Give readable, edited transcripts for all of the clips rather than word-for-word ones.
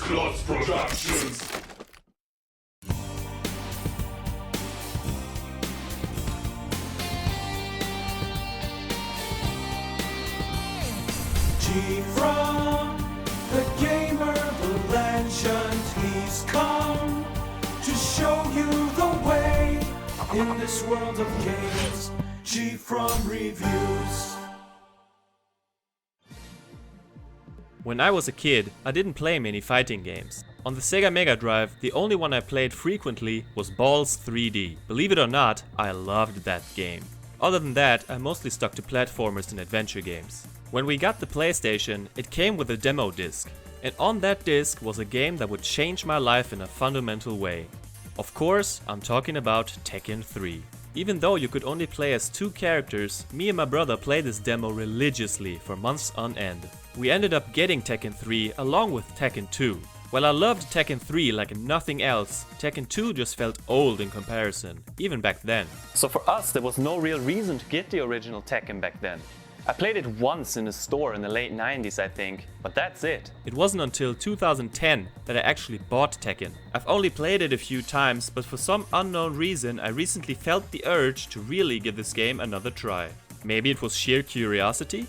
Clots Productions. Gfrom, the gamer, the legend, he's come to show you the way in this world of games. Gfrom reviews. When I was a kid, I didn't play many fighting games. On the Sega Mega Drive, the only one I played frequently was Balls 3D. Believe it or not, I loved that game. Other than that, I mostly stuck to platformers and adventure games. When we got the PlayStation, it came with a demo disc. And on that disc was a game that would change my life in a fundamental way. Of course, I'm talking about Tekken 3. Even though you could only play as 2 characters, me and my brother played this demo religiously for months on end. We ended up getting Tekken 3 along with Tekken 2. While I loved Tekken 3 like nothing else, Tekken 2 just felt old in comparison, even back then. So for us, there was no real reason to get the original Tekken back then. I played it once in a store in the late 90s, I think, but that's it. It wasn't until 2010 that I actually bought Tekken. I've only played it a few times, but for some unknown reason I recently felt the urge to really give this game another try. Maybe it was sheer curiosity?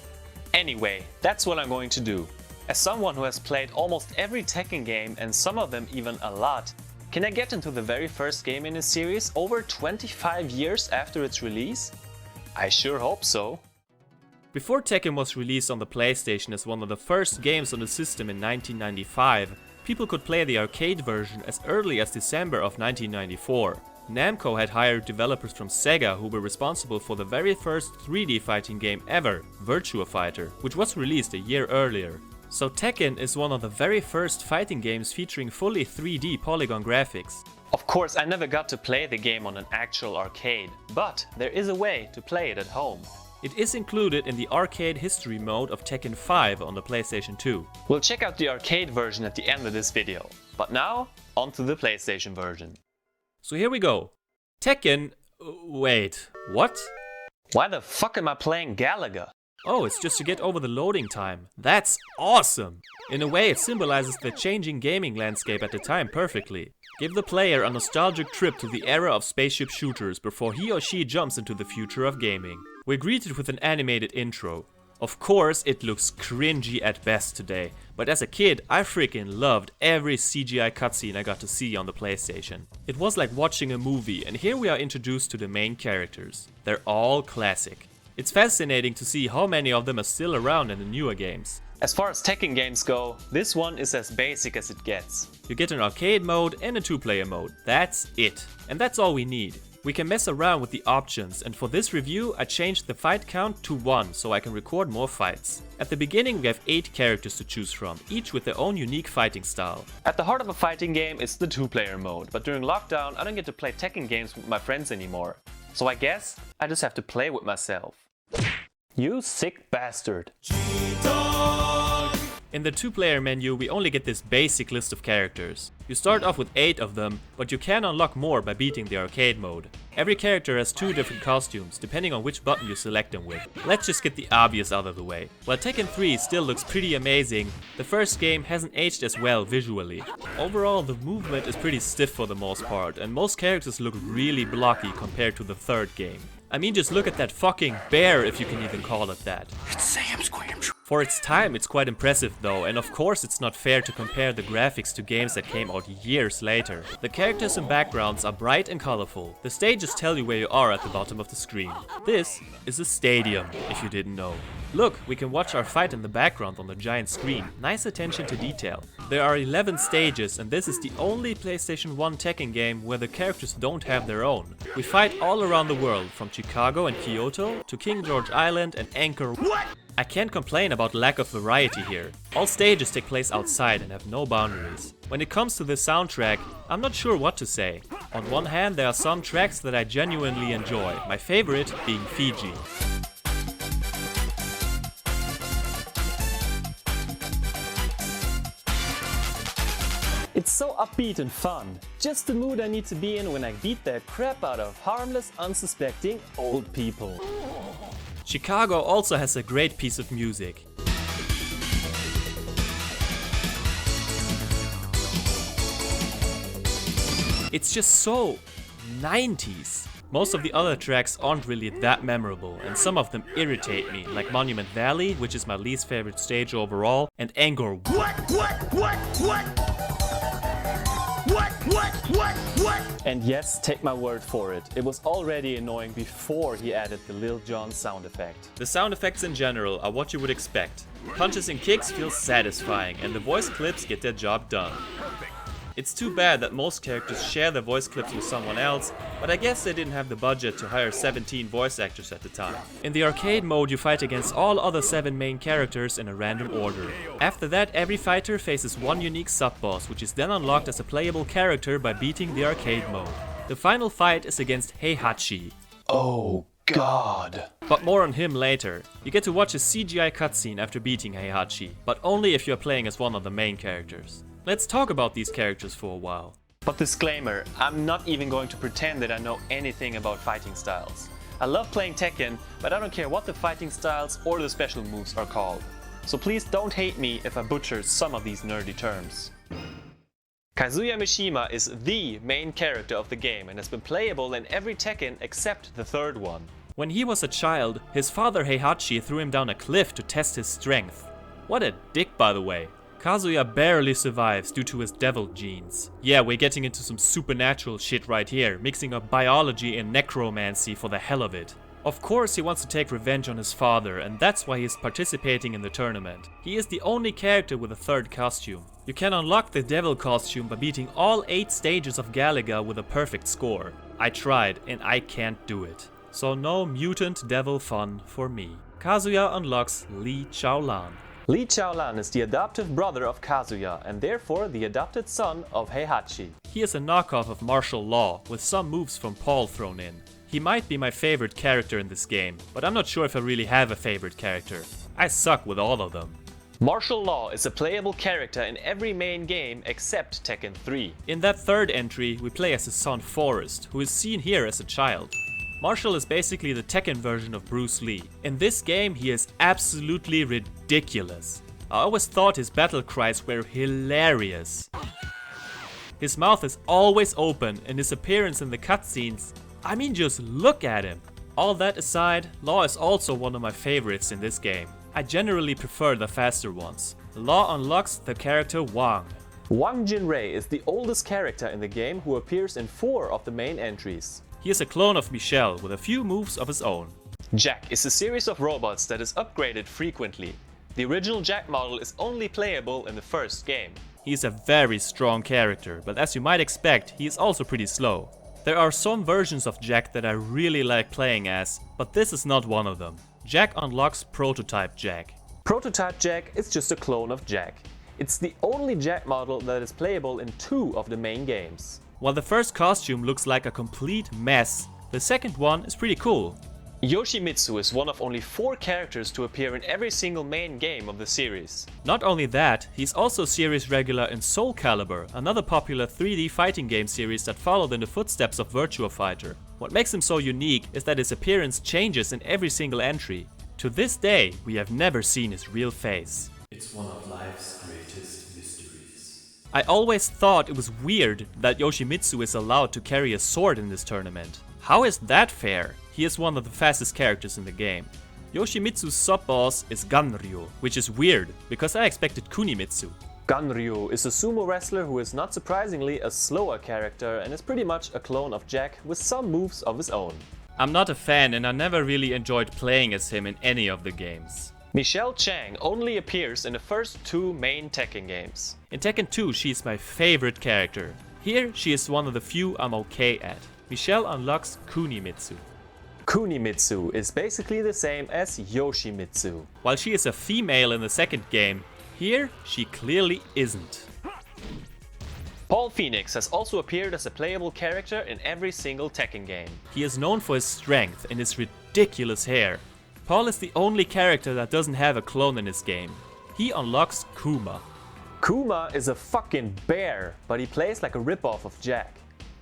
Anyway, that's what I'm going to do. As someone who has played almost every Tekken game, and some of them even a lot, can I get into the very first game in a series over 25 years after its release? I sure hope so. Before Tekken was released on the PlayStation as one of the first games on the system in 1995, people could play the arcade version as early as December of 1994. Namco had hired developers from Sega who were responsible for the very first 3D fighting game ever, Virtua Fighter, which was released a year earlier. So Tekken is one of the very first fighting games featuring fully 3D polygon graphics. Of course, I never got to play the game on an actual arcade, but there is a way to play it at home. It is included in the arcade history mode of Tekken 5 on the PlayStation 2. We'll check out the arcade version at the end of this video. But now, on to the PlayStation version. So here we go. Tekken... wait, what? Why the fuck am I playing Galaga? Oh, it's just to get over the loading time. That's awesome! In a way, it symbolizes the changing gaming landscape at the time perfectly. Give the player a nostalgic trip to the era of spaceship shooters before he or she jumps into the future of gaming. We're greeted with an animated intro. Of course, it looks cringy at best today, but as a kid, I freaking loved every CGI cutscene I got to see on the PlayStation. It was like watching a movie, and here we are introduced to the main characters. They're all classic. It's fascinating to see how many of them are still around in the newer games. As far as Tekken games go, this one is as basic as it gets. You get an arcade mode and a 2-player mode. That's it. And that's all we need. We can mess around with the options, and for this review I changed the fight count to 1 so I can record more fights. At the beginning we have 8 characters to choose from, each with their own unique fighting style. At the heart of a fighting game is the 2-player mode, but during lockdown I don't get to play Tekken games with my friends anymore. So I guess I just have to play with myself. You sick bastard. In the 2-player menu we only get this basic list of characters. You start off with 8 of them, but you can unlock more by beating the arcade mode. Every character has 2 different costumes, depending on which button you select them with. Let's just get the obvious out of the way. While Tekken 3 still looks pretty amazing, the first game hasn't aged as well visually. Overall, the movement is pretty stiff for the most part, and most characters look really blocky compared to the third game. I mean, just look at that fucking bear, if you can even call it that. It's Sam Squams. For its time, it's quite impressive though, and of course it's not fair to compare the graphics to games that came out years later. The characters and backgrounds are bright and colorful. The stages tell you where you are at the bottom of the screen. This is a stadium, if you didn't know. Look, we can watch our fight in the background on the giant screen. Nice attention to detail. There are 11 stages, and this is the only PlayStation 1 Tekken game where the characters don't have their own. We fight all around the world, from Chicago and Kyoto to King George Island and Anchor. What? I can't complain about lack of variety here. All stages take place outside and have no boundaries. When it comes to the soundtrack, I'm not sure what to say. On one hand, there are some tracks that I genuinely enjoy, my favorite being Fiji. It's so upbeat and fun. Just the mood I need to be in when I beat the crap out of harmless, unsuspecting old people. Chicago also has a great piece of music. It's just so 90s. Most of the other tracks aren't really that memorable, and some of them irritate me, like Monument Valley, which is my least favorite stage overall, and Angor. And yes, take my word for it, it was already annoying before he added the Lil Jon sound effect. The sound effects in general are what you would expect. Punches and kicks feel satisfying, and the voice clips get their job done. It's too bad that most characters share their voice clips with someone else, but I guess they didn't have the budget to hire 17 voice actors at the time. In the arcade mode, you fight against all other 7 main characters in a random order. After that, every fighter faces one unique sub-boss, which is then unlocked as a playable character by beating the arcade mode. The final fight is against Heihachi. Oh God. But more on him later. You get to watch a CGI cutscene after beating Heihachi, but only if you're playing as one of the main characters. Let's talk about these characters for a while. But disclaimer, I'm not even going to pretend that I know anything about fighting styles. I love playing Tekken, but I don't care what the fighting styles or the special moves are called. So please don't hate me if I butcher some of these nerdy terms. Kazuya Mishima is the main character of the game and has been playable in every Tekken except the third one. When he was a child, his father Heihachi threw him down a cliff to test his strength. What a dick, by the way. Kazuya barely survives due to his devil genes. Yeah, we're getting into some supernatural shit right here, mixing up biology and necromancy for the hell of it. Of course he wants to take revenge on his father, and that's why he's participating in the tournament. He is the only character with a third costume. You can unlock the devil costume by beating all 8 stages of Galaga with a perfect score. I tried, and I can't do it. So no mutant devil fun for me. Kazuya unlocks Li Chaolan. Li Chaolan is the adoptive brother of Kazuya and therefore the adopted son of Heihachi. He is a knockoff of martial law, with some moves from Paul thrown in. He might be my favorite character in this game, but I'm not sure if I really have a favorite character. I suck with all of them. Martial Law is a playable character in every main game except Tekken 3. In that third entry, we play as his son Forrest, who is seen here as a child. Marshall is basically the Tekken version of Bruce Lee. In this game, he is absolutely ridiculous. I always thought his battle cries were hilarious. His mouth is always open, and his appearance in the cutscenes, I mean, just look at him. All that aside, Law is also one of my favorites in this game. I generally prefer the faster ones. Law unlocks the character Wang. Wang Jinrei is the oldest character in the game who appears in 4 of the main entries. He is a clone of Michelle with a few moves of his own. Jack is a series of robots that is upgraded frequently. The original Jack model is only playable in the first game. He is a very strong character, but as you might expect, he is also pretty slow. There are some versions of Jack that I really like playing as, but this is not one of them. Jack unlocks Prototype Jack. Prototype Jack is just a clone of Jack. It's the only Jack model that is playable in 2 of the main games. While the first costume looks like a complete mess, the second one is pretty cool. Yoshimitsu is one of only 4 characters to appear in every single main game of the series. Not only that, he's also series regular in Soul Calibur, another popular 3D fighting game series that followed in the footsteps of Virtua Fighter. What makes him so unique is that his appearance changes in every single entry. To this day, we have never seen his real face. It's one of life's greatest mysteries. I always thought it was weird that Yoshimitsu is allowed to carry a sword in this tournament. How is that fair? He is one of the fastest characters in the game. Yoshimitsu's sub-boss is Ganryu, which is weird, because I expected Kunimitsu. Ganryu is a sumo wrestler who is not surprisingly a slower character and is pretty much a clone of Jack with some moves of his own. I'm not a fan and I never really enjoyed playing as him in any of the games. Michelle Chang only appears in the first 2 main Tekken games. In Tekken 2, she is my favorite character. Here, she is one of the few I'm okay at. Michelle unlocks Kunimitsu. Kunimitsu is basically the same as Yoshimitsu. While she is a female in the second game, here she clearly isn't. Paul Phoenix has also appeared as a playable character in every single Tekken game. He is known for his strength and his ridiculous hair. Paul is the only character that doesn't have a clone in his game. He unlocks Kuma. Kuma is a fucking bear, but he plays like a ripoff of Jack.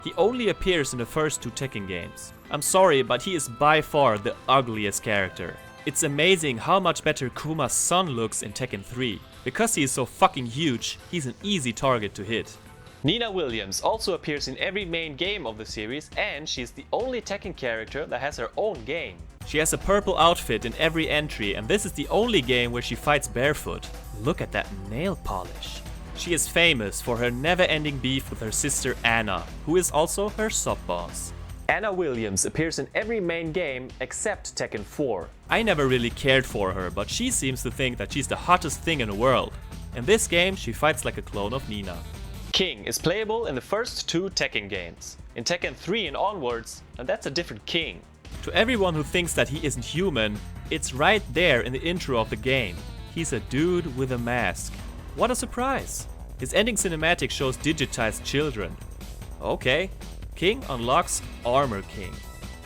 He only appears in the first 2 Tekken games. I'm sorry, but he is by far the ugliest character. It's amazing how much better Kuma's son looks in Tekken 3. Because he is so fucking huge, he's an easy target to hit. Nina Williams also appears in every main game of the series, and she's the only Tekken character that has her own game. She has a purple outfit in every entry, and this is the only game where she fights barefoot. Look at that nail polish. She is famous for her never-ending beef with her sister Anna, who is also her sub-boss. Anna Williams appears in every main game except Tekken 4. I never really cared for her, but she seems to think that she's the hottest thing in the world. In this game, she fights like a clone of Nina. King is playable in the first 2 Tekken games. In Tekken 3 and onwards, and that's a different King. To everyone who thinks that he isn't human, it's right there in the intro of the game. He's a dude with a mask. What a surprise! His ending cinematic shows digitized children. Okay, King unlocks Armor King.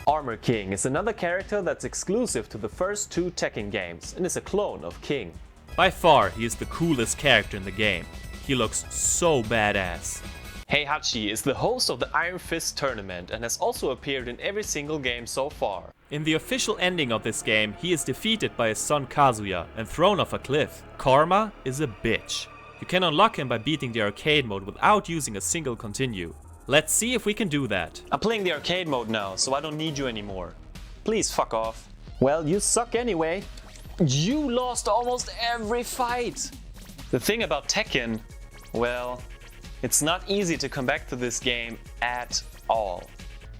Armor King is another character that's exclusive to the first 2 Tekken games and is a clone of King. By far, he is the coolest character in the game. He looks so badass. Heihachi is the host of the Iron Fist tournament and has also appeared in every single game so far. In the official ending of this game, he is defeated by his son Kazuya and thrown off a cliff. Karma is a bitch. You can unlock him by beating the arcade mode without using a single continue. Let's see if we can do that. I'm playing the arcade mode now, so I don't need you anymore. Please fuck off. Well, you suck anyway. You lost almost every fight. The thing about Tekken, well, it's not easy to come back to this game at all.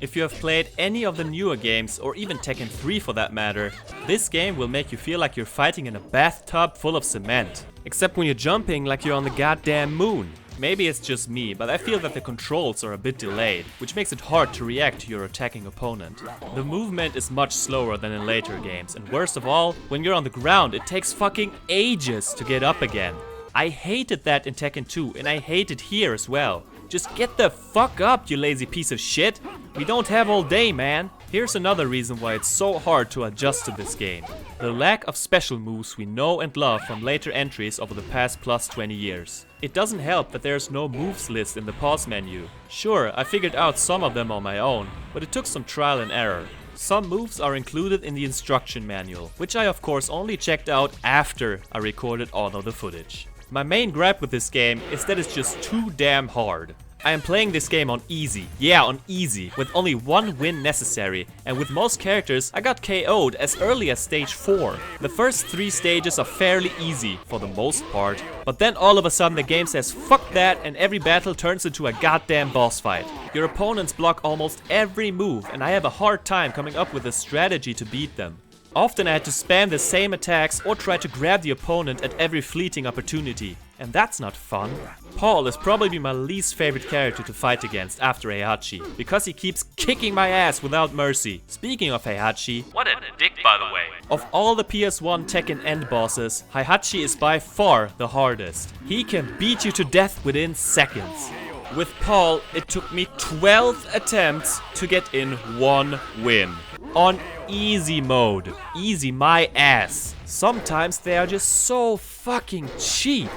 If you have played any of the newer games, or even Tekken 3 for that matter, this game will make you feel like you're fighting in a bathtub full of cement. Except when you're jumping like you're on the goddamn moon. Maybe it's just me, but I feel that the controls are a bit delayed, which makes it hard to react to your attacking opponent. The movement is much slower than in later games, and worst of all, when you're on the ground, it takes fucking ages to get up again. I hated that in Tekken 2, and I hate it here as well. Just get the fuck up, you lazy piece of shit! We don't have all day, man! Here's another reason why it's so hard to adjust to this game. The lack of special moves we know and love from later entries over the past plus 20 years. It doesn't help that there's no moves list in the pause menu. Sure, I figured out some of them on my own, but it took some trial and error. Some moves are included in the instruction manual, which I of course only checked out after I recorded all of the footage. My main gripe with this game is that it's just too damn hard. I am playing this game on easy, yeah on easy, with only one win necessary, and with most characters I got KO'd as early as stage 4. The first 3 stages are fairly easy, for the most part, but then all of a sudden the game says fuck that and every battle turns into a goddamn boss fight. Your opponents block almost every move and I have a hard time coming up with a strategy to beat them. Often I had to spam the same attacks or try to grab the opponent at every fleeting opportunity. And that's not fun. Paul is probably my least favorite character to fight against after Heihachi, because he keeps kicking my ass without mercy. Speaking of Heihachi, what a dick by the way. Of all the PS1 Tekken end bosses, Heihachi is by far the hardest. He can beat you to death within seconds. With Paul, it took me 12 attempts to get in 1 win. On easy mode. Easy my ass. Sometimes they are just so fucking cheap.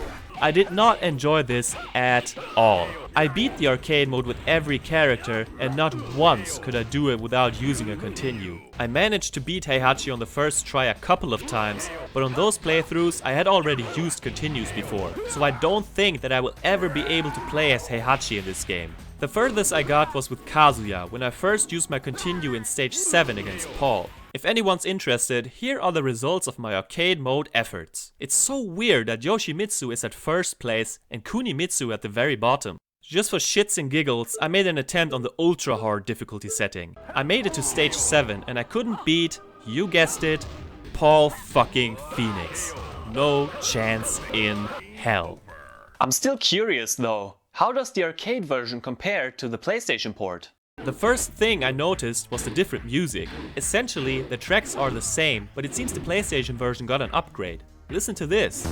I did not enjoy this at all. I beat the arcade mode with every character and not once could I do it without using a continue. I managed to beat Heihachi on the first try a couple of times, but on those playthroughs I had already used continues before, so I don't think that I will ever be able to play as Heihachi in this game. The furthest I got was with Kazuya, when I first used my continue in stage 7 against Paul. If anyone's interested, here are the results of my arcade mode efforts. It's so weird that Yoshimitsu is at first place and Kunimitsu at the very bottom. Just for shits and giggles, I made an attempt on the ultra hard difficulty setting. I made it to stage 7 and I couldn't beat, you guessed it, Paul fucking Phoenix. No chance in hell. I'm still curious though. How does the arcade version compare to the PlayStation port? The first thing I noticed was the different music. Essentially, the tracks are the same, but it seems the PlayStation version got an upgrade. Listen to this.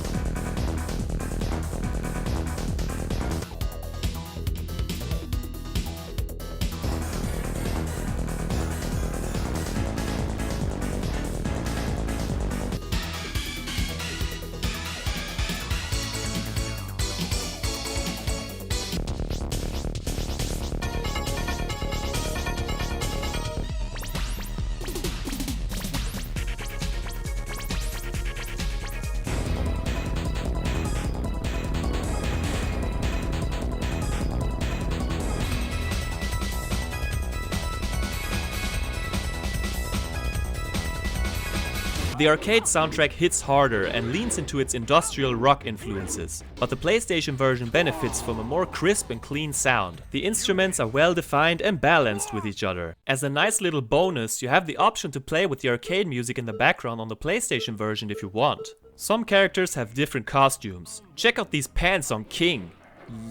The arcade soundtrack hits harder and leans into its industrial rock influences, but the PlayStation version benefits from a more crisp and clean sound. The instruments are well defined and balanced with each other. As a nice little bonus, you have the option to play with the arcade music in the background on the PlayStation version if you want. Some characters have different costumes. Check out these pants on King.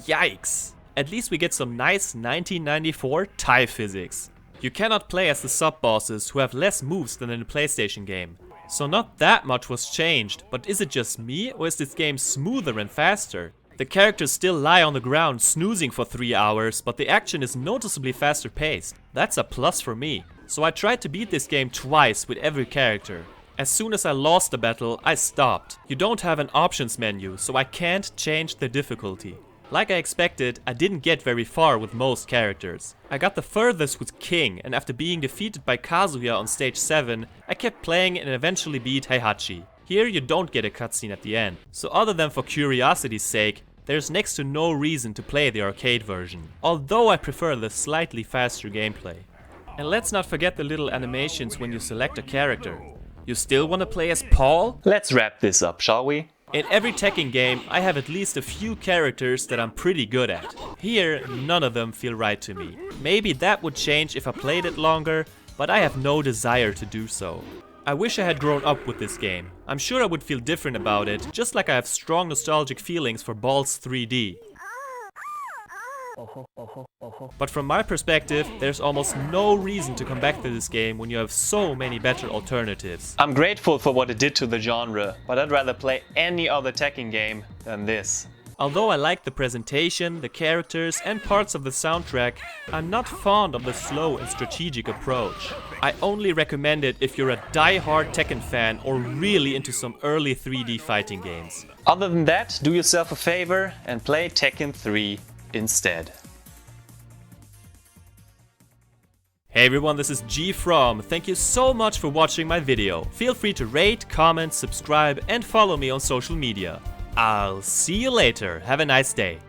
Yikes! At least we get some nice 1994 Thai physics. You cannot play as the sub-bosses who have less moves than in the PlayStation game. So not that much was changed, but is it just me or is this game smoother and faster? The characters still lie on the ground snoozing for 3 hours, but the action is noticeably faster paced. That's a plus for me. So I tried to beat this game twice with every character. As soon as I lost the battle, I stopped. You don't have an options menu, so I can't change the difficulty. Like I expected, I didn't get very far with most characters. I got the furthest with King, and after being defeated by Kazuya on stage 7, I kept playing and eventually beat Heihachi. Here you don't get a cutscene at the end, so other than for curiosity's sake, there's next to no reason to play the arcade version, although I prefer the slightly faster gameplay. And let's not forget the little animations when you select a character. You still want to play as Paul? Let's wrap this up, shall we? In every Tekken game, I have at least a few characters that I'm pretty good at. Here, none of them feel right to me. Maybe that would change if I played it longer, but I have no desire to do so. I wish I had grown up with this game. I'm sure I would feel different about it, just like I have strong nostalgic feelings for Balls 3D. But from my perspective, there's almost no reason to come back to this game when you have so many better alternatives. I'm grateful for what it did to the genre, but I'd rather play any other Tekken game than this. Although I like the presentation, the characters and parts of the soundtrack, I'm not fond of the slow and strategic approach. I only recommend it if you're a die-hard Tekken fan or really into some early 3D fighting games. Other than that, do yourself a favor and play Tekken 3 instead. Hey everyone, this is Gfrom. Thank you so much for watching my video. Feel free to rate, comment, subscribe and follow me on social media. I'll see you later. Have a nice day.